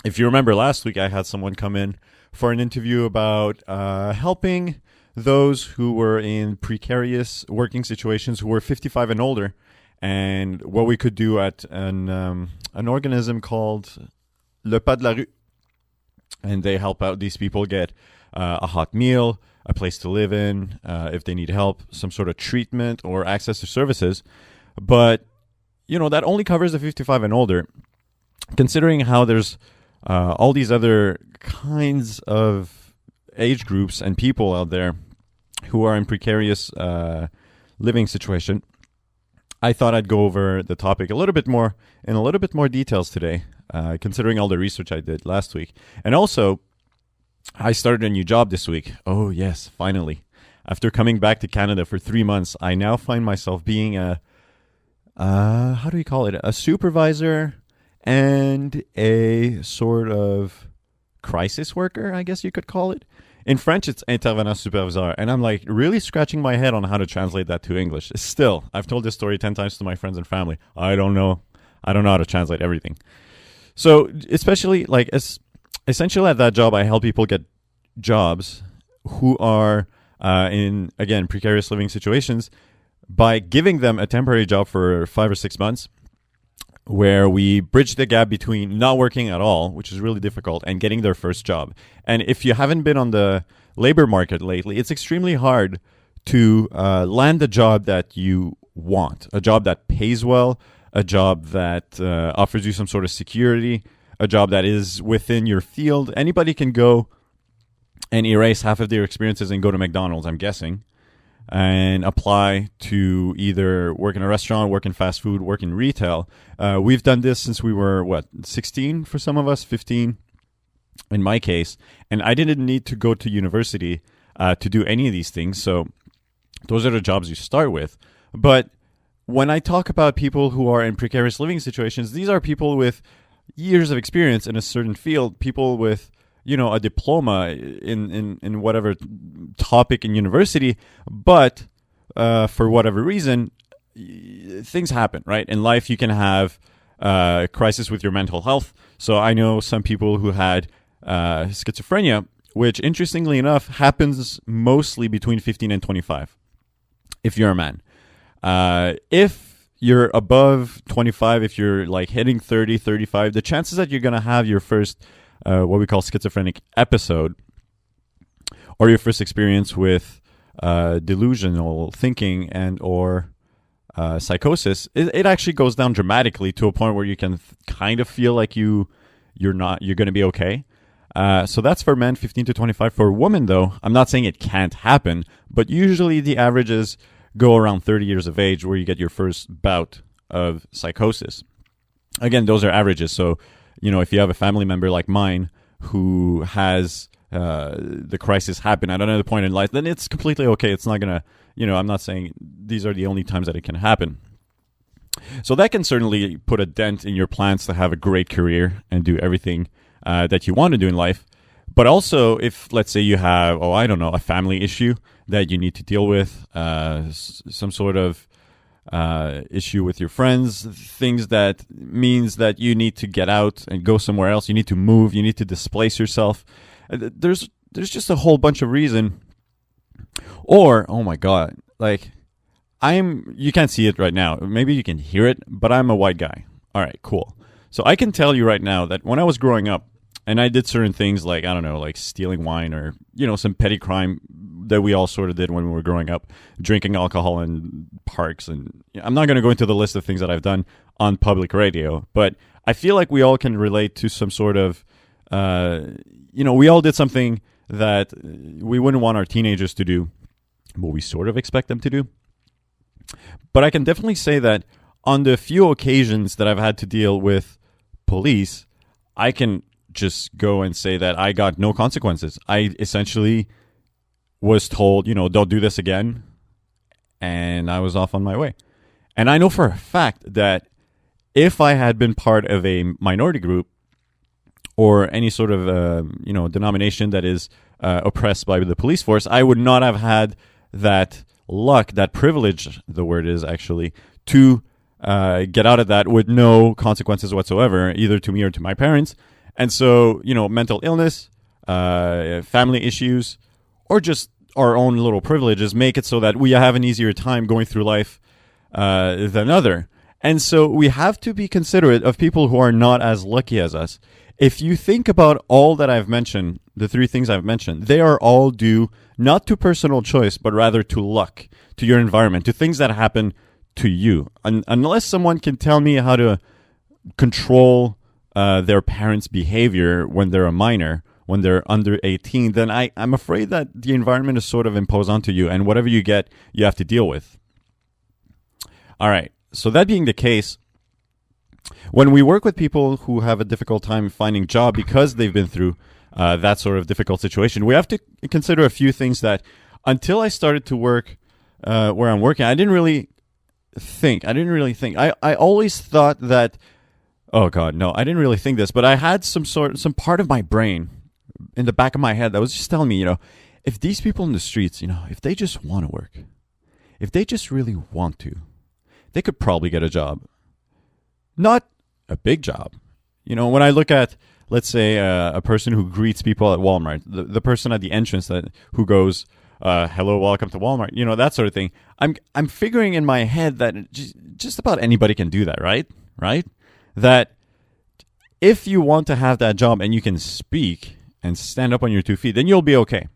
if you remember last week, I had someone come in for an interview about helping those who were in precarious working situations who were 55 and older, and what we could do at an organism called Le Pas de la Rue. And they help out these people get a hot meal, a place to live in, if they need help, some sort of treatment or access to services. But, that only covers the 55 and older. Considering how there's all these other kinds of age groups and people out there who are in precarious living situation, I thought I'd go over the topic a little bit more in a little bit more details today, considering all the research I did last week. And also, I started a new job this week. Oh, yes, finally. After coming back to Canada for 3 months, I now find myself being how do we call it? A supervisor and a sort of crisis worker, I guess you could call it. In French, it's intervenant superviseur, and I'm like really scratching my head on how to translate that to English. Still, I've told this story 10 times to my friends and family. I don't know how to translate everything. So, especially essentially at that job, I help people get jobs who are in, again, precarious living situations by giving them a temporary job for 5 or 6 months, where we bridge the gap between not working at all, which is really difficult, and getting their first job. And if you haven't been on the labor market lately, it's extremely hard to land a job that you want, a job that pays well, a job that offers you some sort of security, a job that is within your field. Anybody can go and erase half of their experiences and go to McDonald's, I'm guessing, and apply to either work in a restaurant, work in fast food, work in retail. We've done this since we were, 16 for some of us, 15 in my case. And I didn't need to go to university to do any of these things. So those are the jobs you start with. But when I talk about people who are in precarious living situations, these are people with years of experience in a certain field, people with a diploma in whatever topic in university, but for whatever reason, things happen, right? In life, you can have a crisis with your mental health. So I know some people who had schizophrenia, which interestingly enough happens mostly between 15 and 25, if you're a man. If you're above 25, if you're hitting 30, 35, the chances that you're going to have your first what we call schizophrenic episode, or your first experience with delusional thinking and or psychosis, it actually goes down dramatically to a point where you can kind of feel like you're going to be okay. So that's for men, 15 to 25. For women, though, I'm not saying it can't happen, but usually the averages go around 30 years of age where you get your first bout of psychosis. Again, those are averages, so if you have a family member like mine who has the crisis happen at another point in life, then it's completely okay. It's not going to, I'm not saying these are the only times that it can happen. So that can certainly put a dent in your plans to have a great career and do everything that you want to do in life. But also, if, let's say, you have, a family issue that you need to deal with, some sort of issue with your friends, things that means that you need to get out and go somewhere else. You need to move. You need to displace yourself. There's just a whole bunch of reason. Or, oh my God, you can't see it right now. Maybe you can hear it, but I'm a white guy. All right, cool. So I can tell you right now that when I was growing up and I did certain things like stealing wine or, some petty crime that we all sort of did when we were growing up, drinking alcohol in parks. And I'm not going to go into the list of things that I've done on public radio, but I feel like we all can relate to some sort of, we all did something that we wouldn't want our teenagers to do, but we sort of expect them to do. But I can definitely say that on the few occasions that I've had to deal with police, I can just go and say that I got no consequences. I essentially was told, don't do this again, and I was off on my way. And I know for a fact that if I had been part of a minority group or any sort of denomination that is oppressed by the police force, I would not have had that luck, that privilege, the word is actually, to get out of that with no consequences whatsoever, either to me or to my parents. And so, mental illness, family issues, or just our own little privileges make it so that we have an easier time going through life than other. And so we have to be considerate of people who are not as lucky as us. If you think about all that I've mentioned, the 3 things I've mentioned, they are all due not to personal choice, but rather to luck, to your environment, to things that happen to you. Unless someone can tell me how to control their parents' behavior when they're a minor, when they're under 18, then I'm afraid that the environment is sort of imposed onto you, and whatever you get, you have to deal with. All right. So that being the case, when we work with people who have a difficult time finding a job because they've been through that sort of difficult situation, we have to consider a few things that until I started to work where I'm working, I didn't really think. I always thought that, oh God, no, I didn't really think this, but I had some part of my brain in the back of my head that was just telling me, if these people in the streets, if they just want to work, if they just really want to, they could probably get a job. Not a big job. When I look at, let's say, a person who greets people at Walmart, the person at the entrance who goes, hello, welcome to Walmart, that sort of thing. I'm figuring in my head that just about anybody can do that, right? That if you want to have that job and you can speak and stand up on your 2 feet, then you'll be okay.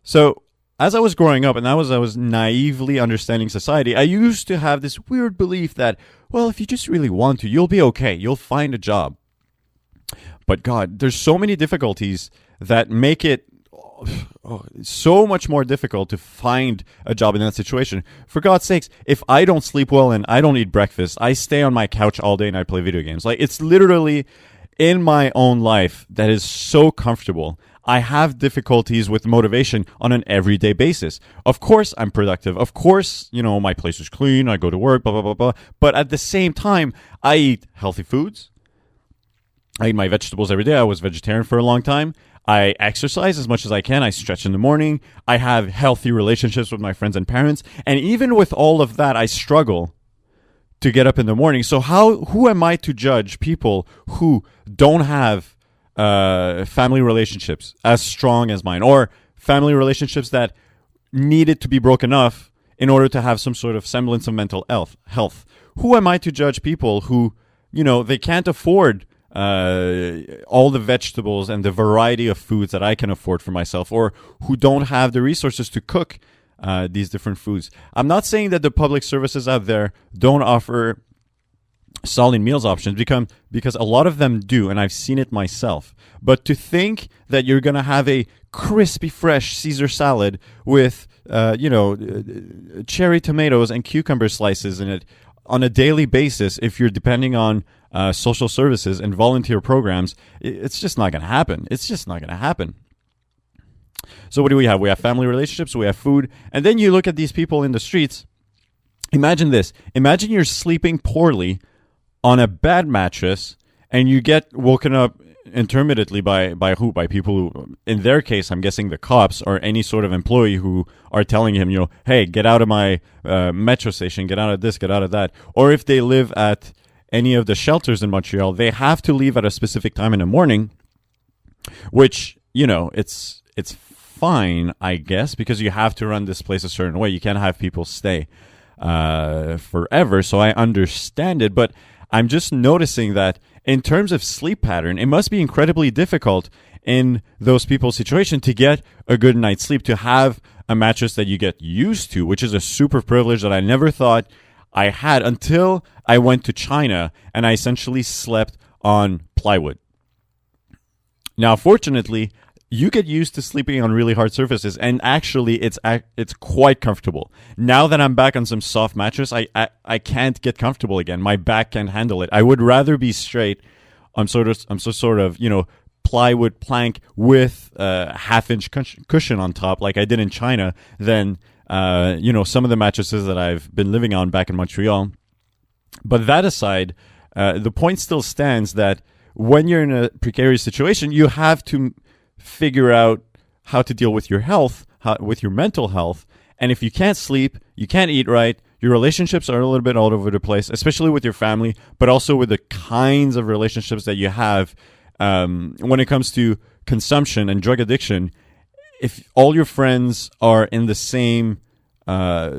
So as I was growing up and I was naively understanding society, I used to have this weird belief that, well, if you just really want to, you'll be okay. You'll find a job. But God, there's so many difficulties that make it so much more difficult to find a job in that situation. For God's sakes, if I don't sleep well and I don't eat breakfast, I stay on my couch all day and I play video games. Like, it's literally in my own life that is so comfortable. I have difficulties with motivation on an everyday basis. Of course, I'm productive. Of course, my place is clean. I go to work, blah, blah, blah, blah. But at the same time, I eat healthy foods. I eat my vegetables every day. I was vegetarian for a long time. I exercise as much as I can. I stretch in the morning. I have healthy relationships with my friends and parents. And even with all of that, I struggle to get up in the morning. So who am I to judge people who don't have family relationships as strong as mine, or family relationships that needed to be broken off in order to have some sort of semblance of mental health? Who am I to judge people who, they can't afford all the vegetables and the variety of foods that I can afford for myself, or who don't have the resources to cook these different foods? I'm not saying that the public services out there don't offer solid meals options, because a lot of them do, and I've seen it myself. But to think that you're going to have a crispy, fresh Caesar salad with, cherry tomatoes and cucumber slices in it on a daily basis, if you're depending on social services and volunteer programs, it's just not going to happen. It's just not going to happen. So what do we have? We have family relationships, we have food, and then you look at these people in the streets. Imagine this. Imagine you're sleeping poorly on a bad mattress, and you get woken up intermittently by who? By people who, in their case, I'm guessing the cops or any sort of employee who are telling him, hey, get out of my metro station, get out of this, get out of that. Or if they live at any of the shelters in Montreal, they have to leave at a specific time in the morning, which, it's fine, I guess, because you have to run this place a certain way. You can't have people stay forever, so I understand it, but I'm just noticing that in terms of sleep pattern, it must be incredibly difficult in those people's situation to get a good night's sleep, to have a mattress that you get used to, which is a super privilege that I never thought I had until I went to China and I essentially slept on plywood. Now, fortunately, you get used to sleeping on really hard surfaces, and actually it's quite comfortable. Now that I'm back on some soft mattress, I can't get comfortable again. My back can't handle it. I would rather be straight on sort of plywood plank with a half-inch cushion on top, like I did in China, than some of the mattresses that I've been living on back in Montreal. But that aside, the point still stands that when you're in a precarious situation, you have to figure out how to deal with your health, with your mental health. And if you can't sleep, you can't eat right, your relationships are a little bit all over the place, especially with your family, but also with the kinds of relationships that you have when it comes to consumption and drug addiction, if all your friends are in the same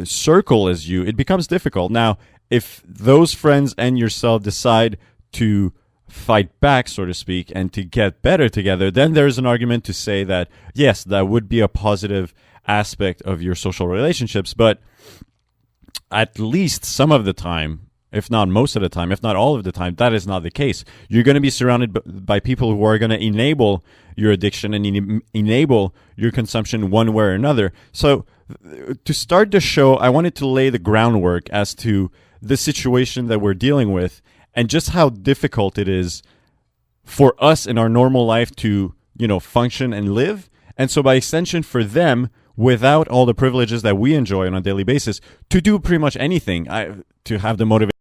circle as you, it becomes difficult. Now, if those friends and yourself decide to fight back, so to speak, and to get better together, then there's an argument to say that, yes, that would be a positive aspect of your social relationships. But at least some of the time, if not most of the time, if not all of the time, that is not the case. You're going to be surrounded by people who are going to enable your addiction and enable your consumption one way or another. So to start the show, I wanted to lay the groundwork as to the situation that we're dealing with and just how difficult it is for us in our normal life to, function and live. And so by extension for them, without all the privileges that we enjoy on a daily basis, to do pretty much anything, to have the motivation